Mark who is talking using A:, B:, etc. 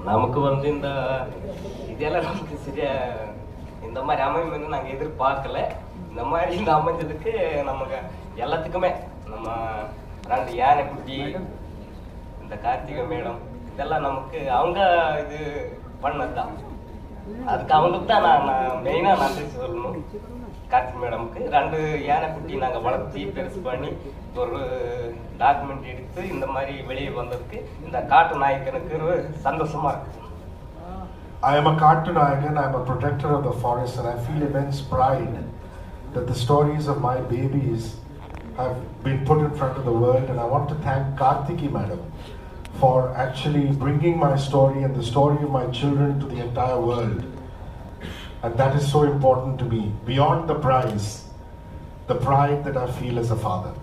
A: நமக்கு வந்து இதெல்லாம் நமக்கு சரியா இந்த மாதிரி அமையும் நாங்கள் எதிர்பார்க்கல. இந்த மாதிரி இந்த அமைஞ்சதுக்கு நமக்கு எல்லாத்துக்குமே நம்ம 2 யானை குட்டி, இந்த கார்த்திகை மேடம், இதெல்லாம் நமக்கு அவங்க இது பண்ணது தான். அதுக்கு அவங்களுக்கு தான் நான் மெயினாக நன்றி சொல்லணும். கார்த்திகை மேடமுக்கு 2 யானை குட்டி நாங்கள் வளர்த்தி பெருசு பண்ணி ஒரு டாக்குமெண்ட் எடுத்து இந்த மாதிரி வெளியே வந்ததுக்கு இந்த காட்டு நாயக்கனுக்கு சந்தோஷமா இருக்கு.
B: I am a cartoon icon, I am a protector of the forest, and I feel immense pride that the stories of my babies have been put in front of the world. And I want to thank Kartiki madam for actually bringing my story and the story of my children to the entire world. And that is so important to me. Beyond the prize, the pride that I feel as a father.